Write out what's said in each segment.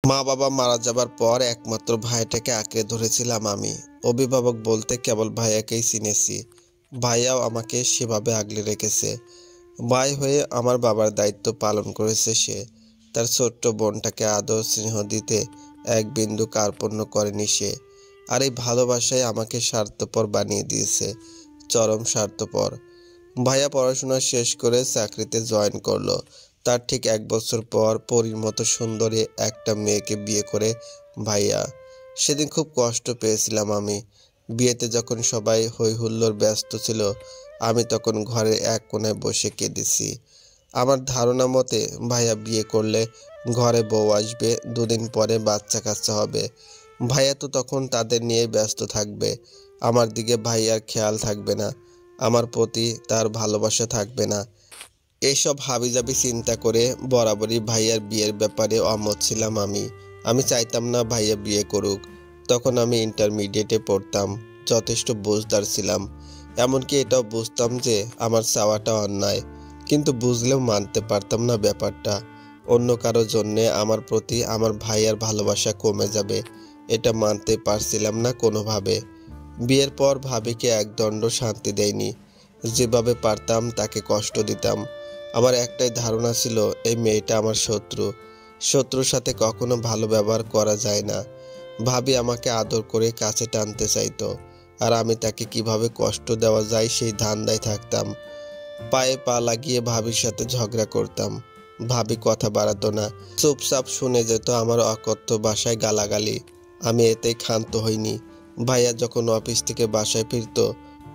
মা বাবা মারা যাবার পর একমাত্র ভাইটাকে আঁকড়ে ধরেছিলাম আমি। অভিভাবক বলতে কেবল ভাইয়াকেই চিনেছি। ভাইয়াও আমাকে সেভাবে আগলে রেখেছে। ভাই হয়ে আমার বাবার দায়িত্ব পালন করেছে সে। তার ছোট্ট বোনটাকে আদর স্নেহ দিতে এক বিন্দু কার্পণ্য করেনি সে। আর এই ভালোবাসায় আমাকে স্বার্থপর বানিয়ে দিয়েছে, চরম স্বার্থপর। ভাইয়া পড়াশোনা শেষ করে চাকরিতে জয়েন করলো। তার ঠিক 1 বছর পর পরীর মতো সুন্দরী একটা মেয়েকে বিয়ে করে ভাইয়া। সেদিন খুব কষ্ট পেয়েছিলাম আমি। বিয়েতে যখন সবাই হই হুল্লোড় ব্যস্ত ছিল, আমি তখন ঘরের এক কোণায় বসে কেঁদেছি। আমার ধারণা মতে ভাইয়া বিয়ে করলে ঘরে বউ আসবে, 2 দিন পরে বাচ্চা কাচ্চা হবে। ভাইয়া তো তখন তাদের নিয়ে ব্যস্ত থাকবে। আমার দিকে ভাইয়ার খেয়াল থাকবে না, আমার প্রতি তার ভালোবাসা থাকবে না। এইসব হাবিজাবি চিন্তা করে বরাবরই ভাইয়ার বিয়ের ব্যাপারে অমত ছিলাম আমি। আমি চাইতাম না ভাইয়া বিয়ে করুক। তখন আমি ইন্টারমিডিয়েটে পড়তাম, যথেষ্ট বুঝদার ছিলাম। এমনকি এটাও বুঝতাম যে আমার চাওয়াটা অন্যায়, কিন্তু বুঝলেও মানতে পারতাম না ব্যাপারটা। অন্য কারো জন্যে আমার প্রতি আমার ভাইয়ার ভালোবাসা কমে যাবে, এটা মানতে পারছিলাম না কোনোভাবে। বিয়ের পর ভাবিকে একদণ্ড শান্তি দেয়নি। যেভাবে পারতাম তাকে কষ্ট দিতাম। আমার একটাই ধারণা ছিল, এই মেয়েটা আমার শত্রু। শত্রুর সাথে কখনো ভালো ব্যবহার করা যায় না। ভাবি আমাকে আদর করে কাছে টানতে চাইতো, আর আমি তাকে কিভাবে কষ্ট দেওয়া যায় সেই ধান্দায় থাকতাম। পায়ে পা লাগিয়ে ভাবির সাথে ঝগড়া করতাম। ভাবি কথা বাড়াতো না, চুপচাপ শুনে যেত আমার অকথ্য ভাষায় গালাগালি। আমি এতেই ক্ষান্ত হইনি। ভাইয়া যখন অফিস থেকে বাসায় ফিরতো,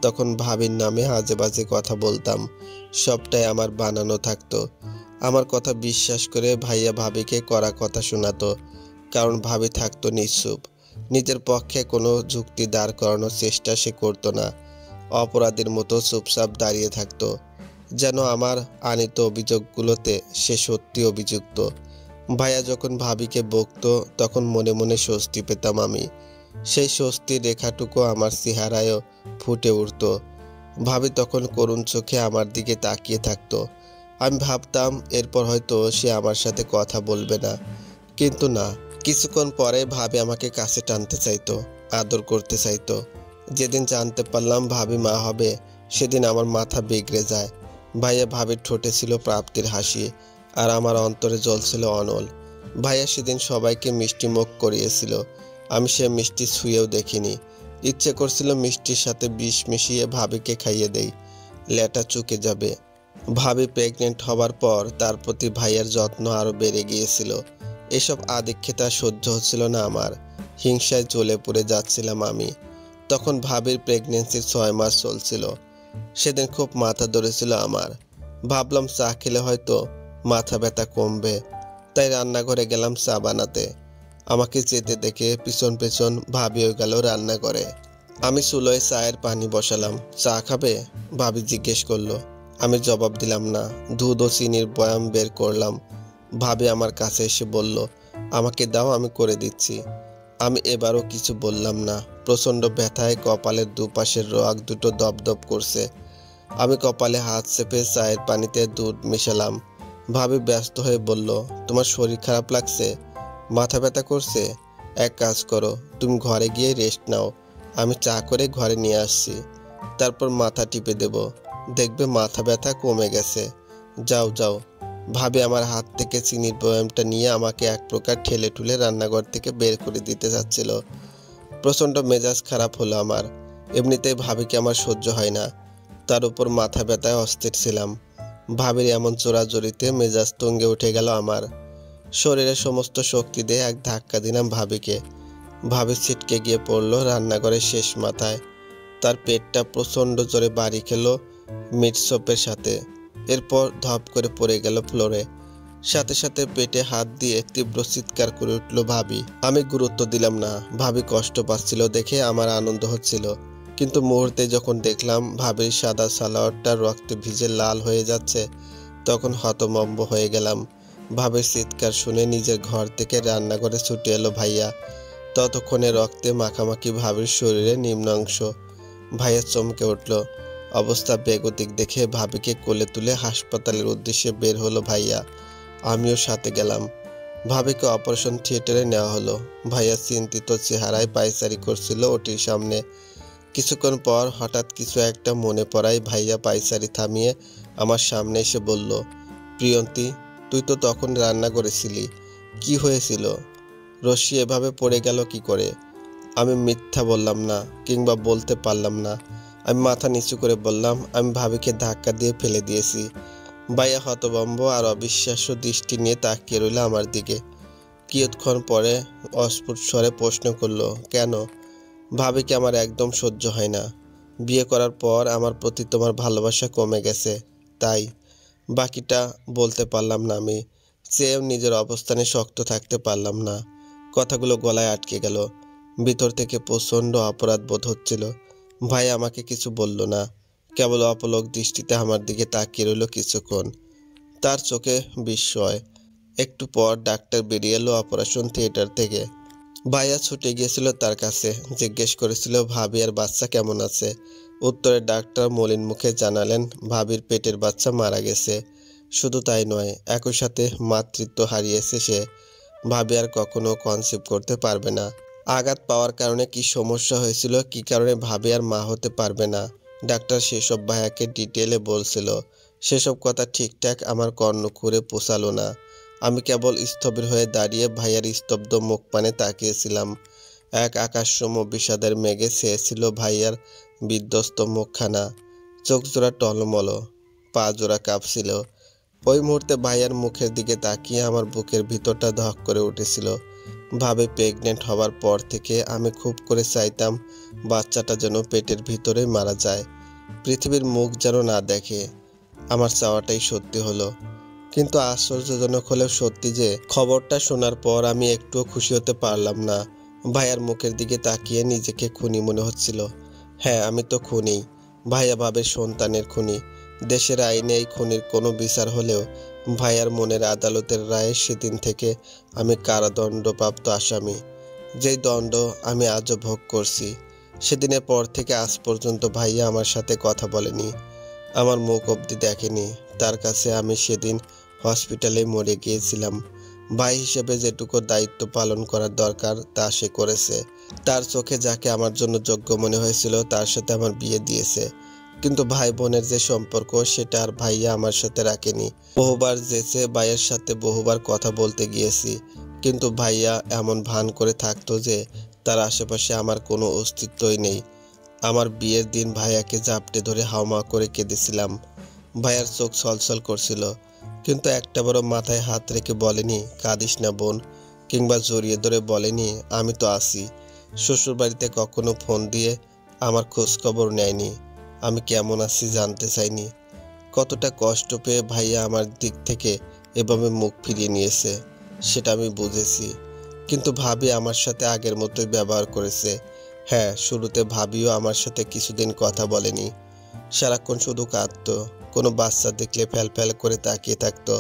তখন ভাবির নামে আজে বাজে কথা বলতাম। সবটাই আমার বানানো থাকতো। আমার কথা বিশ্বাস করে ভাইয়া ভাবিকে কড়া কথা শোনাতো, কারণ ভাবি থাকতো নিশ্চুপ। নিজের পক্ষে কোনো যুক্তি দাঁড় করানোর চেষ্টা সে করতো না। অপরাধীর মতো চুপচাপ দাঁড়িয়ে থাকতো, যেন আমার আনিত অভিযোগগুলোতে সে সত্যি অভিযুক্ত। ভাইয়া যখন ভাবিকে বকতো, তখন মনে মনে স্বস্তি পেতাম আমি। সেই স্বস্তির রেখাটুকু আমার চেহারায়ও ফুটে উঠত। ভাবি তখন করুণ চোখে আমার দিকে তাকিয়ে থাকতো। আমি ভাবতাম এরপর হয়তো সে আমার সাথে কথা বলবে না, কিন্তু না। কিছুক্ষণ পরে ভাবি আমাকে কাছে টানতে চাইতো, আদর করতে চাইতো। যেদিন জানতে পারলাম ভাবি মা হবে, সেদিন আমার মাথা বিগড়ে যায়। ভাইয়া ভাবির ঠোঁটে ছিল প্রাপ্তির হাসি, আর আমার অন্তরে জ্বলছিল অনল। ভাইয়া সেদিন সবাইকে মিষ্টি মুখ করিয়েছিল। আমি সে মিষ্টি ছুঁয়েও দেখিনি। ইচ্ছে করছিল মিষ্টির সাথে বিষ মিশিয়ে ভাবিকে খাইয়ে দেই, লেটা চুকে যাবে। ভাবি প্রেগনেন্ট হবার পর তার প্রতি ভাইয়ার যত্ন আরও বেড়ে গিয়েছিল। এসব আদিক্ষেতা সহ্য হচ্ছিল না আমার। হিংসায় জ্বলে পড়ে যাচ্ছিলাম আমি। তখন ভাবির প্রেগনেন্সির 6 মাস চলছিল। সেদিন খুব মাথা ধরেছিল আমার। ভাবলাম চা খেলে হয়তো মাথা ব্যথা কমবে, তাই রান্নাঘরে গেলাম চা বানাতে। আমাকে যেতে দেখে পিছন পেছন ভাবিও গেল রান্নাঘরে। আমি চুলোয় চায়ের পানি বসালাম। চা খাবে? ভাবি জিজ্ঞেস করলো। আমি জবাব দিলাম না। দুধ ও চিনির বয়াম বের করলাম। ভাবি আমার কাছে এসে বলল, আমাকে দাও, আমি করে দিচ্ছি। আমি এবারও কিছু বললাম না। প্রচণ্ড ব্যথায় কপালের দুপাশের রগ দুটো দপদপ করছে। আমি কপালে হাত চেপে চায়ের পানিতে দুধ মিশালাম। ভাবি ব্যস্ত হয়ে বলল, তোমার শরীর খারাপ লাগছে? মাথা ব্যথা করছে? এক কাজ করো, তুমি ঘরে গিয়ে রেস্ট নাও। আমি চা করে ঘরে নিয়ে আসছি, তারপর মাথা টিপে দেব, দেখবে মাথা ব্যথা কমে গেছে। যাও যাও। ভাবি আমার হাত থেকে চিনির বয়ামটা নিয়ে আমাকে এক প্রকার ঠেলে ঠুলে রান্নাঘর থেকে বের করে দিতে যাচ্ছিল। প্রচণ্ড মেজাজ খারাপ হলো আমার। এমনিতেই ভাবিকে আমার সহ্য হয় না, তার উপর মাথা ব্যথায় অস্থির ছিলাম। ভাবির এমন চোরাচুরিতে মেজাজ তুঙ্গে উঠে গেল আমার। শরীরের সমস্ত শক্তি দিয়ে এক ধাক্কা দিলাম ভাবিকে। ভাবি ছিটকে গিয়ে পড়লো রান্নাঘরের শেষ মাথায়। তার পেটটা প্রচণ্ড জোরে বাড়ি খেলো মিট সোপের সাথে। এরপর ধপ করে পড়ে গেল ফ্লোরে। সাথে সাথে পেটে হাত দিয়ে তীব্র চিৎকার করে উঠল ভাবি। আমি গুরুত্ব দিলাম না। ভাবি কষ্ট পাচ্ছিল দেখে আমার আনন্দ হচ্ছিল, কিন্তু মুহূর্তে যখন দেখলাম ভাবির সাদা সালোয়ারটা রক্তে ভিজে লাল হয়ে যাচ্ছে, তখন হতভম্ব হয়ে গেলাম। ভাবির চিৎকার শুনে নিজের ঘর থেকে রান্নাঘরে ছুটে এলো ভাইয়া। ততক্ষণে রক্তে মাখামাখি ভাবির শরীরে নিম্ন অংশ। ভাইয়া চমকে উঠল। অবস্থা বেগতিক দেখে ভাবিকে কোলে তুলে হাসপাতালের উদ্দেশ্যে বের হলো ভাইয়া। আমিও সাথে গেলাম। ভাবিকে অপারেশন থিয়েটারে নেওয়া হলো। ভাইয়া চিন্তিত চেহারায় পায়চারি করছিল ওটির সামনে। কিছুক্ষণ পর হঠাৎ কিছু একটা মনে পড়ায় ভাইয়া পায়চারি থামিয়ে আমার সামনে এসে বলল, প্রিয়ন্তী, তুই তো তখন রান্না করেছিলি, কি হয়েছিল? রশি এভাবে পড়ে গেল কি করে? আমি মিথ্যা বললাম না, কিংবা বলতে পারলাম না। আমি মাথা নিচু করে বললাম, আমি ভাবিকে ধাক্কা দিয়ে ফেলে দিয়েছি। ভাইয়া হতভম্ব আর অবিশ্বাস্য দৃষ্টি নিয়ে তাকিয়ে রইল আমার দিকে। কিয়ৎক্ষণ পরে অস্ফুট স্বরে প্রশ্ন করলো, কেন? ভাবিকে আমার একদম সহ্য হয় না। বিয়ে করার পর আমার প্রতি তোমার ভালোবাসা কমে গেছে, তাই। বাকিটা বলতে পারলাম না। আমি চেয়েও নিজের অবস্থানে শক্ত থাকতে পারলাম না। কথাগুলো গলায় আটকে গেল। ভিতর থেকে প্রচণ্ড অপরাধ বোধ হচ্ছিল। ভাই আমাকে কিছু বলল না, কেবল অপলক দৃষ্টিতে আমার দিকে তাকিয়ে রইল কিছুক্ষণ। তার চোখে বিস্ময়। একটু পর ডাক্তার বেরিয়ে এলো অপারেশন থিয়েটার থেকে। ভাইয়া ছুটে গিয়েছিল তার কাছে, জিজ্ঞেস করেছিল ভাবি আর বাচ্চা কেমন আছে। উত্তরে ডাক্তার মলিন মুখে জানালেন, ভাবির পেটের বাচ্চা মারা গেছে। শুধু তাই নয়, একই সাথে মাতৃত্ব হারিয়েছে সে। ভাবি আর কখনো কনসিভ করতে পারবে না। আঘাত পাওয়ার কারণে কি সমস্যা হয়েছিল, কি কারণে ভাবি আর মা হতে পারবে না, ডাক্তার সেসব ভাইয়াকে ডিটেলে বলছিল। সেসব কথা ঠিকঠাক আমার কর্ণকুহরে পোষালো না। আমি কেবল স্থবির হয়ে দাঁড়িয়ে ভাইয়ার স্তব্ধ মুখ পানে তাকিয়েছিলাম। এক আকাশসম বিষাদের মেঘে ছেয়েছিল ভাইয়ার বিধ্বস্ত মুখখানা। চোখ জোড়া টলমল, পা জোড়া কাঁপছিল। ওই মুহূর্তে ভাইয়ার মুখের দিকে তাকিয়ে আমার বুকের ভিতরটা ধক করে উঠেছিল। ভাবে প্রেগনেন্ট হবার পর থেকে আমি খুব করে চাইতাম বাচ্চাটা যেন পেটের ভিতরেই মারা যায়, পৃথিবীর মুখ যেন না দেখে। আমার চাওয়াটাই সত্যি হলো। কিন্তু আশ্চর্যজনক হলেও সত্যি যে খবরটা শোনার পর আমি একটুও খুশি হতে পারলাম না। ভাইয়ার মুখের দিকে তাকিয়ে নিজেকে খুনি মনে হচ্ছিল। হ্যাঁ, আমি তো খুনি, ভাইয়া ভাবের সন্তানের খুনি। দেশের আইনে এই খুনির কোনো বিচার হলেও ভাইয়ার মনের আদালতের রায়ে সেদিন থেকে আমি কারাদণ্ডপ্রাপ্ত আসামি। যেই দণ্ড আমি আজও ভোগ করছি। সেদিনের পর থেকে আজ পর্যন্ত ভাইয়া আমার সাথে কথা বলেনি, আমার মুখ অবধি দেখেনি। তার কাছে আমি সেদিন হসপিটালে মরে গিয়েছিলাম। ভাই হিসেবে যেটুকু দায়িত্ব পালন করার দরকার তা সে করেছে। তার চোখে যাকে আমার জন্য যোগ্য মনে হয়েছিল তার সাথে আমার বিয়ে দিয়েছে। কিন্তু ভাই বোনের যে সম্পর্ক সেটা আর ভাইয়া আমার সাথে রাখেনি। বহুবার যেচে ভাইয়ের সাথে বহুবার কথা বলতে গিয়েছি, কিন্তু ভাইয়া এমন ভান করে থাকতো যে তার আশেপাশে আমার কোনো অস্তিত্বই নেই। আমার বিয়ের দিন ভাইয়াকে জাপটে ধরে হাওমা করে কেঁদেছিলাম। ভাইয়ার চোখ ছলছল করছিল, কিন্তু একটা বড় মাথায় হাত রেখে বলেনি, কাঁদিস না বোন, কিংবা জড়িয়ে ধরে বলেনি, আমি তো আছি। শ্বশুরবাড়িতে কখনো ফোন দিয়ে আমার খোঁজ খবর নেয়নি, আমি কেমন আছি জানতে চাইনি। কতটা কষ্ট পেয়ে ভাইয়া আমার দিক থেকে এভাবে মুখ ফিরিয়ে নিয়েছে সেটা আমি বুঝেছি। কিন্তু ভাবি আমার সাথে আগের মতোই ব্যবহার করেছে। হ্যাঁ, শুরুতে ভাবিও আমার সাথে কিছুদিন কথা বলেনি। সারাক্ষণ শুধু কাঁদতো, কোনো বাচ্চা দেখলে ফ্যাল ফ্যাল করে তাকিয়ে থাকতো।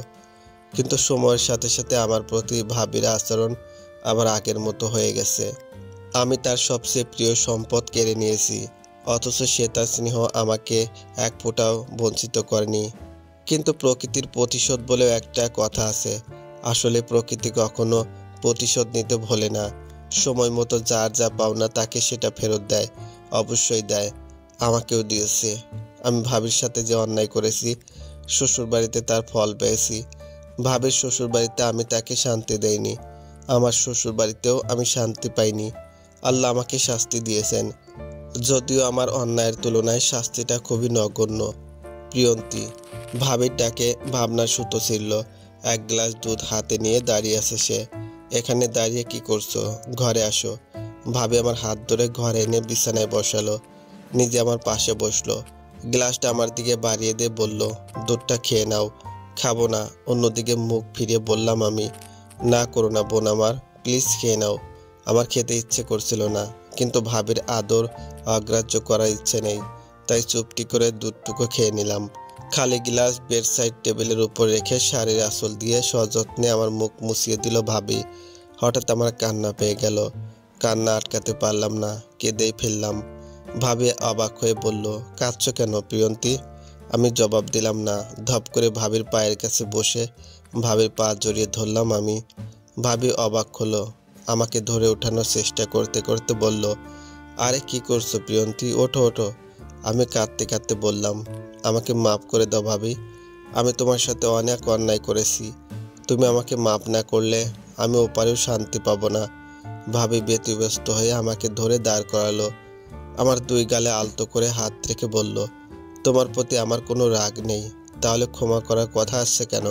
কিন্তু সময়ের সাথে সাথে আমার প্রতি ভাবির আচরণ আবার আগের মতো হয়ে গেছে। আমি তার সবচেয়ে প্রিয় সম্পদ কেড়ে নিয়েছি, অথচ সে তার স্নেহ আমাকে এক ফোঁটাও বঞ্চিত করেনি। কিন্তু প্রকৃতির প্রতিশোধ বলেও একটা কথা আছে। আসলে প্রকৃতি কখনো প্রতিশোধ নিতে ভোলে না। সময় মতো যার যা পাওনা তাকে সেটা ফেরত দেয়, অবশ্যই দেয়। আমাকেও দিয়েছে। আমি ভাবির সাথে যে অন্যায় করেছি, শ্বশুরবাড়িতে তার ফল পেয়েছি। ভাবির শ্বশুরবাড়িতে আমি তাকে শান্তি দেইনি, আমার শ্বশুরবাড়িতেও আমি শান্তি পাইনি। আল্লাহ আমাকে শাস্তি দিয়েছেন, যদিও আমার অন্যায়ের তুলনায় শাস্তিটা খুবই নগণ্য। প্রিয়ন্তী, ভাবির ডাকে ভাবনার সুতো ছিঁড়ল। এক গ্লাস দুধ হাতে নিয়ে দাঁড়িয়ে আছে সে। এখানে দাঁড়িয়ে কি করছো? ঘরে আসো। ভাবি আমার হাত ধরে ঘরে এনে বিছানায় বসালো, নিজে আমার পাশে বসলো। গ্লাসটা আমার দিকে বাড়িয়ে দিয়ে বলল, দুধটা খেয়ে নাও। খাবো না, অন্যদিকে মুখ ফিরিয়ে বললাম আমি। না করো না বোন আমার, প্লিজ খেয়ে নাও। আমার খেতে ইচ্ছে করছিল না, কিন্তু ভাবির আদর অগ্রাহ্য করার ইচ্ছে নেই, তাই চুপটি করে দুধটুকু খেয়ে নিলাম। খালি গ্লাস বেড সাইড টেবিলের উপর রেখে শাড়ির আঁচল দিয়ে সযত্নে আমার মুখ মুছিয়ে দিল ভাবি। হঠাৎ আমার কান্না পেয়ে গেল। কান্না আটকাতে পারলাম না, কেঁদেই ফেললাম। ভাবি অবাক হয়ে বলল, কাঁদছো কেন প্রিয়ন্তী? আমি জবাব দিলাম না। ধপ করে ভাবির পায়ের কাছে বসে ভাবির পা জড়িয়ে ধরলাম আমি। ভাবি অবাক হলো, আমাকে ধরে ওঠানোর চেষ্টা করতে করতে বলল, আরে কি করছো প্রিয়ন্তী, ওঠো ওঠো। আমি কাঁদতে কাঁদতে বললাম, আমাকে মাফ করে দাও ভাবি, আমি তোমার সাথে অনেক অন্যায় করেছি। তুমি আমাকে মাফ না করলে আমি ওপারেও শান্তি পাবো না। ভাবি ব্যতিব্যস্ত হয়ে আমাকে ধরে দাঁড় করালো। আমার দুই গালে আলতো করে হাত রেখে বলল, তোমার প্রতি আমার কোনো রাগ নেই, তাহলে ক্ষমা করার কথা আসছে কেন?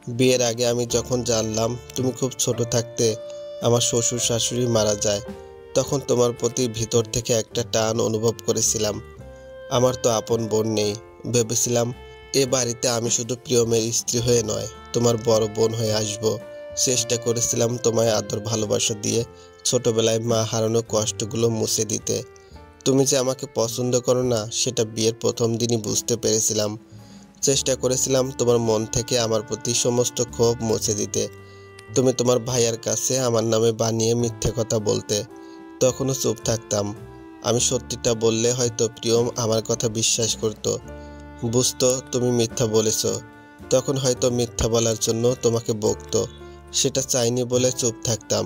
বিয়ের আগে আমি যখন জানলাম তুমি খুব ছোট থাকতে আমার শ্বশুর শাশুড়ি মারা যায়, তখন তোমার প্রতি ভিতর থেকে একটা টান অনুভব করেছিলাম। আমার তো আপন বোন নেই, ভেবেছিলাম এ বাড়িতে আমি শুধু প্রিয়মের স্ত্রী হয়ে নয়, তোমার বড় বোন হয়ে আসব। চেষ্টা করেছিলাম তোমায় আদর ভালোবাসা দিয়ে ছোটবেলায় মা হারানোর কষ্টগুলো মুছে দিতে। তুমি যে আমাকে পছন্দ করো না সেটা বিয়ের প্রথম দিনই বুঝতে পেরেছিলাম। চেষ্টা করেছিলাম তোমার মন থেকে আমার প্রতি সমস্ত ক্ষোভ মুছে দিতে। তুমি তোমার ভাইয়ার কাছে আমার নামে বানিয়ে মিথ্যে কথা বলতে, তখনও চুপ থাকতাম। আমি সত্যিটা বললে হয়তো প্রিয়ম আমার কথা বিশ্বাস করত, বুঝতো তুমি মিথ্যা বলেছ, তখন হয়তো মিথ্যা বলার জন্য তোমাকে বকতো। সেটা চাইনি বলে চুপ থাকতাম।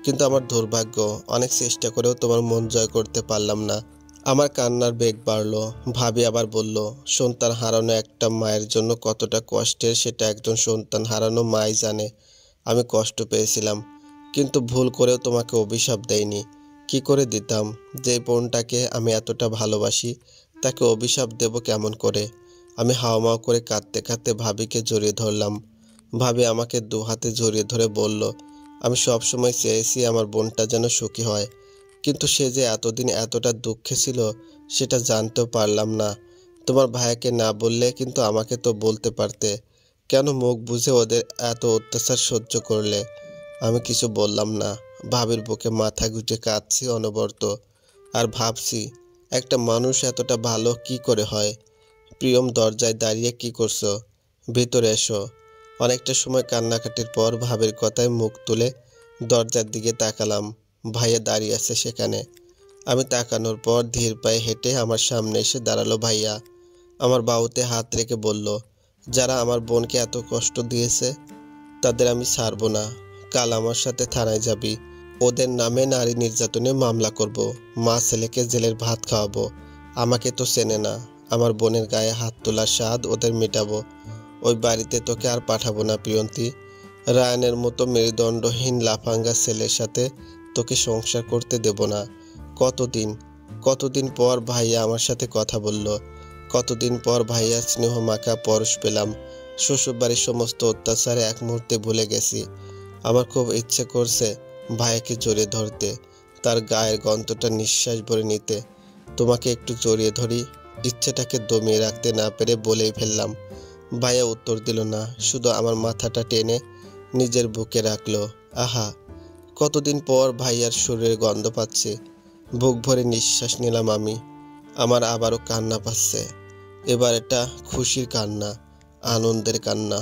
কিন্তু আমার দুর্ভাগ্য, অনেক চেষ্টা করেও তোমার মন জয় করতে পারলাম না। আমার কান্নার বেগ বাড়লো। ভাবি আবার বলল, সন্তান হারানো একটা মায়ের জন্য কতটা কষ্টের সেটা একজন সন্তান হারানো মাই জানে। আমি কষ্ট পেয়েছিলাম, কিন্তু ভুল করেও তোমাকে অভিশাপ দেইনি। কি করে দিতাম? যে বোনটাকে আমি এতটা ভালোবাসি তাকে অভিশাপ দেব কেমন করে? আমি হাওমাও করে কাঁদতে কাঁদতে ভাবিকে জড়িয়ে ধরলাম। ভাবি আমাকে দু হাতে জড়িয়ে ধরে বলল, আমি সবসময় চেয়েছি আমার বোনটা যেন সুখী হয়, কিন্তু সে যে এতদিন এতটা দুঃখে ছিল সেটা জানতেও পারলাম না। তোমার ভাইকে না বললে কিন্তু আমাকে তো বলতে পারতে। কেন মুখ বুজে ওদের এত অত্যাচার সহ্য করলে? আমি কিছু বললাম না। ভাবির বুকে মাথা গুঁজে কাঁদছি অনবরত। আর ভাবছি, একটা মানুষ এতটা ভালো কি করে হয়? প্রিয়ম দরজায় দাঁড়িয়ে, কি করছো? ভিতরে এসো। অনেকটা সময় কান্নাকাটির পর ভাবির কথায় মুখ তুলে দরজার দিকে তাকালাম। ভাইয়া দাঁড়িয়ে আছে সেখানে। আমি তাকানোর পর ধীর পায়ে হেঁটে আমার সামনে এসে দাঁড়ালো ভাইয়া। আমার বাহুতে হাত রেখে বলল, যারা আমার বোনকে এত কষ্ট দিয়েছে তাদের আমি ছাড়বো না। কাল আমার সাথে থানায় যাবি। ওদের নামে নারী নির্যাতনে মামলা করব। মা ছেলেকে জেলের ভাত খাওয়াবো। আমাকে তো চেনে না, আমার বোনের গায়ে হাত তোলার স্বাদ ওদের মেটাবো। ওই বাড়িতে তোকে আর পাঠাবো না প্রিয়ন্তী। রায়ানের মতো মেরুদণ্ডহীন লাফাঙ্গা ছেলের সাথে তোকে সংসার করতে দেব না। কতদিন কতদিন পর ভাইয়া আমার সাথে কথা বলল, কতদিন পর ভাইয়া স্নেহ মাখা পরশ পেলাম। শ্বশুরবাড়ির সমস্ত অত্যাচার এক মুহূর্তে ভুলে গেছি। আমার খুব ইচ্ছে করছে ভাইয়াকে জড়িয়ে ধরতে, তার গায়ের গন্ধটা নিঃশ্বাস ভরে নিতে। তোমাকে একটু জড়িয়ে ধরি, ইচ্ছেটাকে দমিয়ে রাখতে না পেরে বলেই ফেললাম। ভাইয়া উত্তর দিল না, শুধু আমার মাথাটা টেনে নিজের বুকে রাখলো। আহা, কতদিন পর ভাইয়ার শরীরের গন্ধ পাচ্ছে। বুক ভরে নিঃশ্বাস নিলাম আমি। আমার আবারও কান্না পাচ্ছে। এবার এটা খুশির কান্না, আনন্দের কান্না।